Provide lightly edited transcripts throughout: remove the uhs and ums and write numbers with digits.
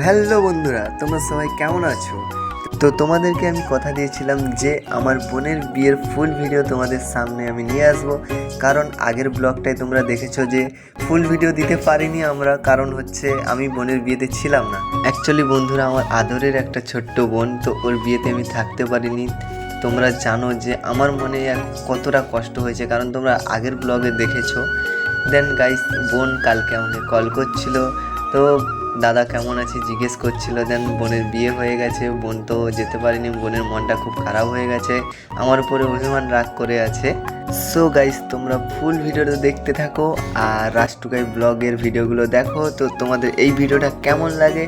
Hello বন্ধুরা, তোমরা সবাই কেমন আছো? তো তোমাদেরকে আমি কথা দিয়েছিলাম যে আমার বোনের বিয়ের ফুল ভিডিও তোমাদের সামনে আমি নিয়ে আসবো। কারণ আগের ব্লগটায় তোমরা দেখেছো যে ফুল ভিডিও দিতে পারিনি আমরা, কারণ হচ্ছে আমি বোনের বিয়েতে ছিলাম না। অ্যাকচুয়ালি বন্ধুরা, আমার আদরের একটা ছোট্ট বোন, তো ওর বিয়েতে আমি থাকতে পারিনি। তোমরা জানো যে আমার মনে কতটা কষ্ট হয়েছে, কারণ তোমরা আগের ব্লগে দেখেছো। দেন গাইস, বোন কালকে আমাকে কল করছিল, তো দাদা কেমন আছে জিজ্ঞেস করছিল। দেন বোনের বিয়ে হয়ে গেছে, বোন তো যেতে পারেনি, বোনের মনটা খুব খারাপ হয়ে গেছে, আমার উপরে অভিমান রাগ করে আছে। সো গাইস, তোমরা ফুল ভিডিওটা দেখতে থাকো আর রাষ্ট্রকাই ব্লগের ভিডিওগুলো দেখো। তো তোমাদের এই ভিডিওটা কেমন লাগে,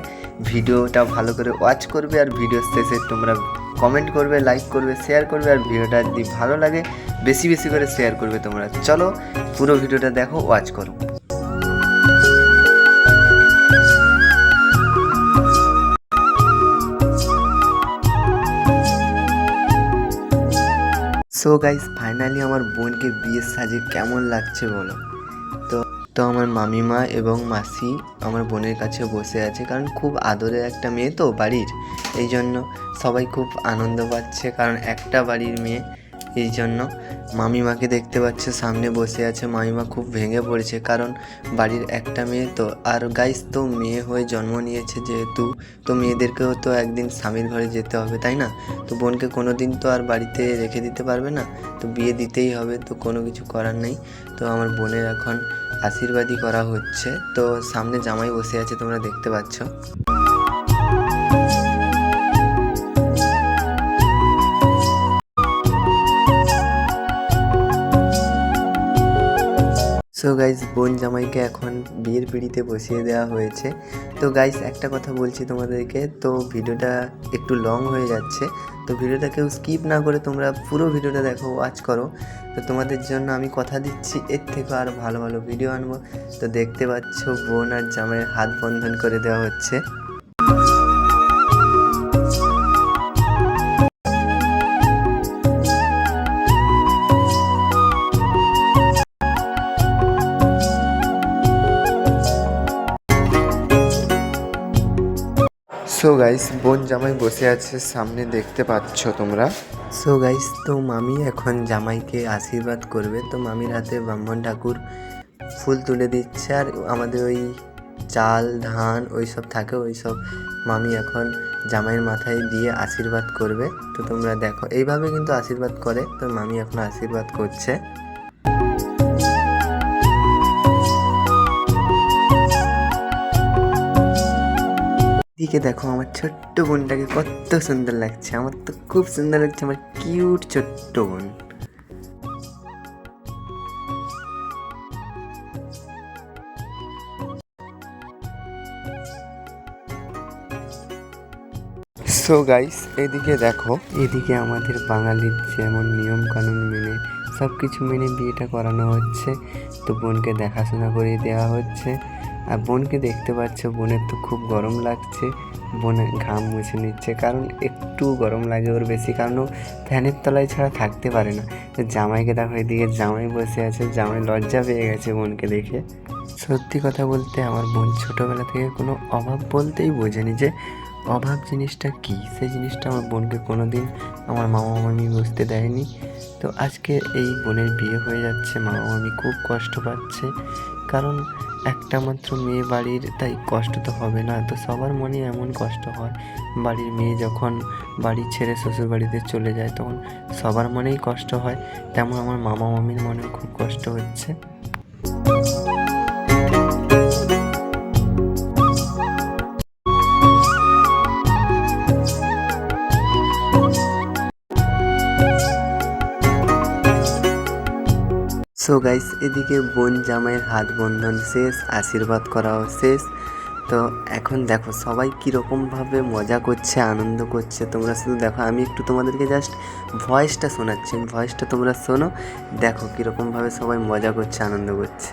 ভিডিওটা ভালো করে ওয়াচ করবে, আর ভিডিও শেষে তোমরা কমেন্ট করবে, লাইক করবে, শেয়ার করবে, আর ভিডিওটা যদি ভালো লাগে বেশি বেশি করে শেয়ার করবে। তোমরা চলো পুরো ভিডিওটা দেখো, ওয়াচ করো। সো গাইস, ফাইনালি আমার বোনকে বিয়ের সাজে কেমন লাগছে বলো। তো আমার মামিমা এবং মাসি আমার বোনের কাছে বসে আছে, কারণ খুব আদরের একটা মেয়ে তো বাড়ির, এই জন্য সবাই খুব আনন্দ পাচ্ছে, কারণ একটা বাড়ির মেয়ে, এই জন্য। মামিমাকে দেখতে পাচ্ছে সামনে বসে আছে, মামিমা খুব ভেঙে পড়েছে, কারণ বাড়ির একটা মেয়ে তো। আর গাইস, তো মেয়ে হয়ে জন্ম নিয়েছে যেহেতু, তো মেয়েদেরকেও তো একদিন স্বামীর ঘরে যেতে হবে, তাই না? তো বোনকে কোনো দিন তো আর বাড়িতে রেখে দিতে পারবে না, তো বিয়ে দিতেই হবে, তো কোনো কিছু করার নেই। তো আমার বোনের এখন আশীর্বাদই করা হচ্ছে, তো সামনে জামাই বসে আছে, তোমরা দেখতে পাচ্ছ। সো গাইস, বোন জামাইকে এখন বিয়ের পিঁড়িতে বসিয়ে দেওয়া হয়েছে। তো গাইস, একটা কথা বলছি তোমাদেরকে, তো ভিডিওটা একটু লং হয়ে যাচ্ছে, তো ভিডিওটা কেউ স্কিপ না করে তোমরা পুরো ভিডিওটা দেখো, ওয়াচ করো। তো তোমাদের জন্য আমি কথা দিচ্ছি এর থেকে আরও ভালো ভালো ভিডিও আনবো। তো দেখতে পাচ্ছ বোন আর জামাইয়ের হাত বন্ধন করে দেওয়া হচ্ছে। সো গাইস, বোন জামাই বসে আছে সামনে, দেখতে পাচ্ছ তোমরা। সো গাইস, তো মামি এখন জামাইকে আশীর্বাদ করবে, তো মামির হাতে ব্রাহ্মণ ঠাকুর ফুল তুলে দিচ্ছে, আর আমাদের ওই চাল ধান ওইসব থাকে, ওইসব মামি এখন জামাইয়ের মাথায় দিয়ে আশীর্বাদ করবে। তো তোমরা দেখো, এইভাবে কিন্তু আশীর্বাদ করে, তো মামি এখন আশীর্বাদ করছে। দিকে দেখো, আমার ছোট্ট বোনটাকে কত সুন্দর লাগছে, আমার তো খুব সুন্দর লাগছে, আমার কিউট ছোট্ট বোন। সো গাইস, এদিকে দেখো, এদিকে আমাদের বাঙালির যেমন নিয়ম কানুন মেনে সব কিছু মেনে বিয়েটা করানো হচ্ছে। তো বোনকে দেখাশোনা করে দেওয়া হচ্ছে, আর বোনকে দেখতে পাচ্ছ, বোনের তো খুব গরম লাগছে, বোনের ঘাম মুছে নিচ্ছে, কারণ একটু গরম লাগে ওর বেশি, কারণ ও ফ্যানের তলায় ছাড়া থাকতে পারে না। তো জামাইকে দেখো, এদিকে জামাই বসে আছে, জামাই লজ্জা পেয়ে গেছে বোনকে দেখে। সত্যি কথা বলতে, আমার বোন ছোটোবেলা থেকে কোনো অভাব বলতেই বোঝেনি, যে অভাব জিনিসটা কী, সেই জিনিসটা আমার বোনকে কোনো দিন আমার মামা মামি বুঝতে দেয়নি। তো আজকে এই বোনের বিয়ে হয়ে যাচ্ছে, মামা মামি খুব কষ্ট পাচ্ছে, কারণ একটা মাত্র মেয়ে বাড়ির, তাই কষ্ট তো হবে না। তো সবার মনে এমন কষ্ট হয়, বাড়ির মেয়ে যখন বাড়ি ছেড়ে শ্বশুর বাড়িতে চলে যায়, তখন সবার মনেই কষ্ট হয়, তেমন আমার মামা মামির মনেও খুব কষ্ট হচ্ছে। সো গাইস, এদিকে বোন জামাইয়ের হাত বন্ধন শেষ, আশীর্বাদ করাও শেষ। তো এখন দেখো সবাই কীরকমভাবে মজা করছে, আনন্দ করছে, তোমরা শুধু দেখো। আমি একটু তোমাদেরকে জাস্ট ভয়েসটা শোনাচ্ছি, ভয়েসটা তোমরা শোনো, দেখো কীরকমভাবে সবাই মজা করছে, আনন্দ করছে।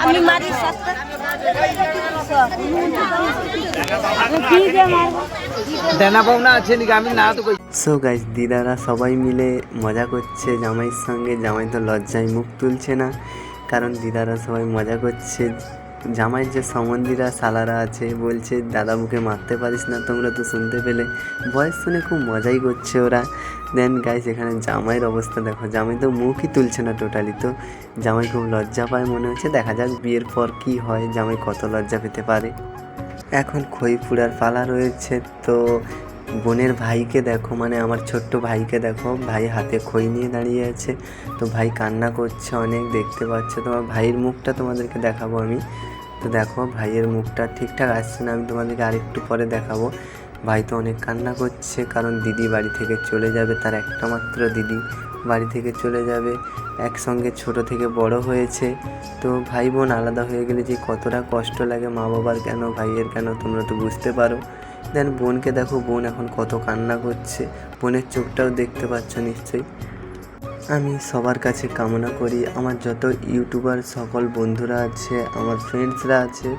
আমি মারি দেনা পাওনা আছে নাকি আমি না তো কই। সো গাইস, দিদারা সবাই মিলে মজা করছে জামাইয়ের সঙ্গে। জামাই তো লজ্জায় মুখ তুলছে না, কারণ দিদারা সবাই মজা করছে। জামাইয়ের যে সম্বন্ধীরা সালারা আছে বলছে, দাদা মুখে মারতে পারিস না, তোমরা তো শুনতে পেলে। ভয়েস শুনে খুব মজাই করছে ওরা। দেন গাইস, এখানে জামাইয়ের অবস্থা দেখো, জামাই তো মুখই তুলছে না টোটালি। তো জামাই খুব লজ্জা পায় মনে হচ্ছে। দেখা যাক বিয়ের পর কি হয়, জামাই কত লজ্জা পেতে পারে। এখন খই পুড়ার পালা রয়েছে। তো বোনের ভাইকে দেখো, মানে আমার ছোট্ট ভাইকে দেখো, ভাই হাতে খই নিয়ে দাঁড়িয়ে আছে। তো ভাই কান্না করছে অনেক, দেখতে পাচ্ছ। তোমার ভাইয়ের মুখটা তোমাদেরকে দেখাবো আমি। তো দেখো ভাইয়ের মুখটা ঠিকঠাক আসছে না, আমি তোমাদেরকে আরেকটু পরে দেখাবো। ভাই তো অনেক কান্না করছে, কারণ দিদি বাড়ি থেকে চলে যাবে, তার একটা মাত্র দিদি বাড়ি থেকে চলে যাবে। একসঙ্গে ছোট থেকে বড় হয়েছে। তো ভাই বোন আলাদা হয়ে গেলে যে কতটা কষ্ট লাগে, মা বাবার কেন ভাইয়ের কেন, তোমরা তো বুঝতে পারো। দেন বোনকে দেখো, বোন এখন কত কান্না করছে, বোনের চোখটাও দেখতে পাচ্ছ নিশ্চয়ই। আমি সবার কাছে কামনা করি, আমার যত ইউটিউবার সকল বন্ধুরা আছে, আমার ফ্রেন্ডসরা আছে,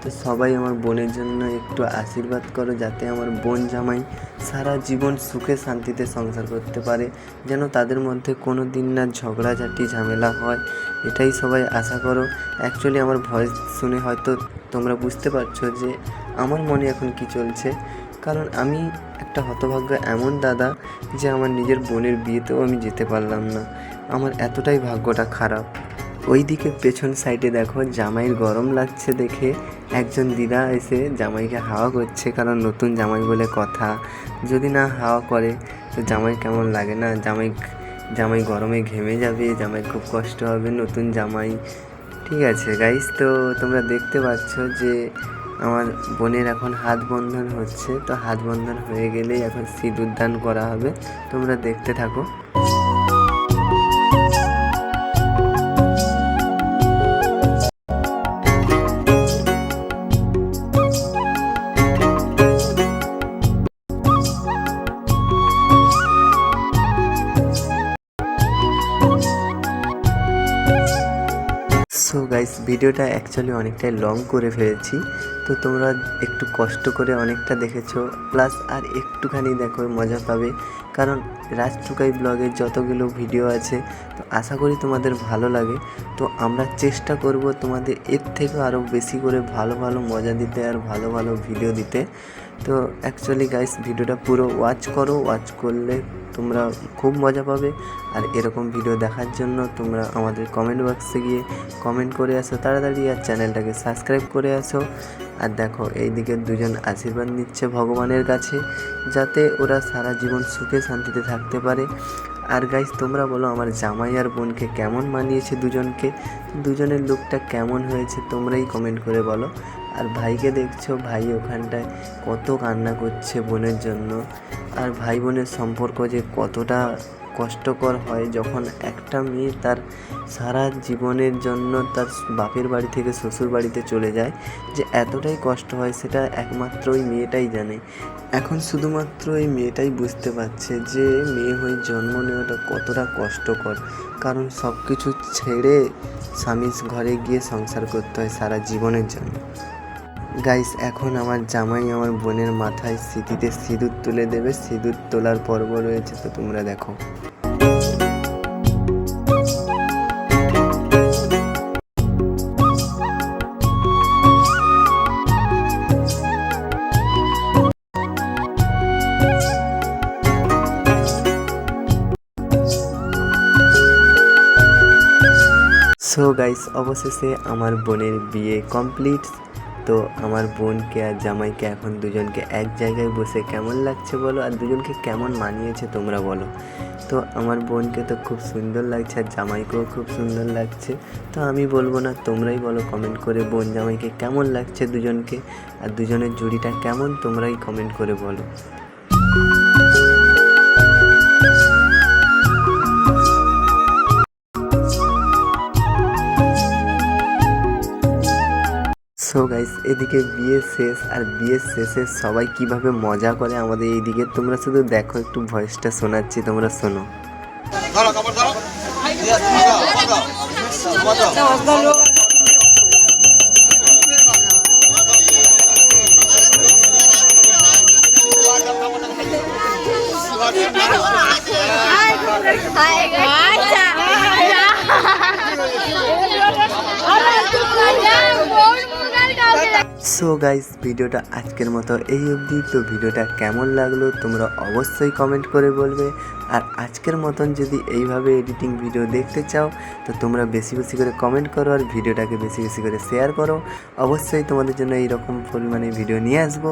তো সবাই আমার বোনের জন্য একটু আশীর্বাদ করো, যাতে আমার বোন জামাই সারা জীবন সুখে শান্তিতে সংসার করতে পারে, যেন তাদের মধ্যে কোনো দিন না ঝগড়াঝাটি ঝামেলা হয়, এটাই সবাই আশা করো। অ্যাকচুয়ালি আমার ভয়েস শুনে হয়তো তোমরা বুঝতে পারছো যে আমার মনে এখন কি চলছে, কারণ আমি একটা হতভাগ্য এমন দাদা যে আমার নিজের বোনের বিয়েতেও আমি যেতে পারলাম না। আমার এতটাই ভাগ্যটা খারাপ। ওইদিকে পেছন সাইডে দেখো, জামাইয়ের গরম লাগছে দেখে একজন দিদা এসে জামাইকে হাওয়া করছে, কারণ নতুন জামাই বলে কথা, যদি না হাওয়া করে তো জামাই কেমন লাগে না, জামাই গরমে ঘেমে যাবে, জামাই খুব কষ্ট হবে, নতুন জামাই। ঠিক আছে গাইস, তো তোমরা দেখতে পাচ্ছ যে আমার বোনের এখন হাত বন্ধন হচ্ছে। তো হাত বন্ধন হয়ে গেলেই এখন সিঁদুর দান করা হবে, তোমরা দেখতে থাকো। সো গাইস, ভিডিওটা অ্যাকচুয়ালি অনেকটাই লং করে ফেলেছি, তো তোমরা একটু কষ্ট করে অনেকটা দেখেছো, প্লাস আর একটুখানি দেখো মজা পাবে, কারণ রাজ টুকাই ব্লগের যতগুলো ভিডিও আছে তো আশা করি তোমাদের ভালো লাগে। তো আমরা চেষ্টা করব তোমাদের এর থেকে আরও বেশি করে ভালো ভালো মজা দিতে আর ভালো ভালো ভিডিও দিতে। তো অ্যাকচুয়ালি গাইস, ভিডিওটা পুরো ওয়াচ করো, ওয়াচ করলে তোমরা খুব মজা পাবে। আর এরকম ভিডিও দেখার জন্য তোমরা আমাদের কমেন্ট বক্সে গিয়ে কমেন্ট করে আসো তাড়াতাড়ি, আর চ্যানেলটাকে সাবস্ক্রাইব করে আসো। আর দেখো এইদিকে দুজন আশীর্বাদ নিচ্ছে ভগবানের কাছে, যাতে ওরা সারা জীবন সুখে শান্তিতে থাকতে পারে। আর গাইস, তোমরা বলো আমার জামাই আর বোনকে কেমন মানিয়েছে, দুজনের লুকটা কেমন হয়েছে, তোমরাই কমেন্ট করে বলো। আর ভাইকে দেখছো, ভাই ওখানটায় কত কান্না করছে বোনের জন্য। আর ভাই বোনের সম্পর্ক যে কতটা কষ্টকর হয়, যখন একটা মেয়ে তার সারা জীবনের জন্য তার বাপের বাড়ি থেকে শ্বশুর বাড়িতে চলে যায়, যে এতটাই কষ্ট হয় সেটা একমাত্র ওই মেয়েটাই জানে। এখন শুধুমাত্র এই মেয়েটাই বুঝতে পারছে যে মেয়ে হয়ে জন্ম নেওয়াটা কতটা কষ্টকর, কারণ সব কিছু ছেড়ে স্বামীর ঘরে গিয়ে সংসার করতে হয় সারা জীবনের জন্য। গাইস, এখন আমার জামাই আমার বোনের মাথায় স্মৃতিতে সিঁদুর তুলে দেবে, সিঁদুর তোলার পর্ব রয়েছে, তো তোমরা দেখো। সো গাইস, অবশেষে আমার বোনের বিয়ে কমপ্লিট। তো আমার বোনকে আর জামাইকে এখন দুজনকে এক জায়গায় বসে কেমন লাগছে বলো, আর দুজনকে কেমন মানিয়েছে তোমরা বলো। তো আমার বোনকে তো খুব সুন্দর লাগছে, আর জামাইকেও খুব সুন্দর লাগছে। তো আমি বলবো না, তোমরাই বলো কমেন্ট করে বোন জামাইকে কেমন লাগছে দুজনকে, আর দুজনের জুড়িটা কেমন তোমরাই কমেন্ট করে বলো। সো গাইস, এদিকে বিয়ে শেষ, আর বিয়ের শেষে সবাই কিভাবে মজা করে আমাদের এইদিকে, তোমরা শুধু দেখো, একটু ভয়েসটা শোনাচ্ছি, তোমরা শোনো। সো গাইস, ভিডিওটা আজকের মতো এই অবধি। তো ভিডিওটা কেমন লাগলো তোমরা অবশ্যই কমেন্ট করে বলবে। আর আজকের মতন যদি এইভাবে এডিটিং ভিডিও দেখতে চাও তো তোমরা বেশি বেশি করে কমেন্ট করো আর ভিডিওটাকে বেশি বেশি করে শেয়ার করো। অবশ্যই তোমাদের জন্য এইরকম পরিমাণে ভিডিও নিয়ে আসবো।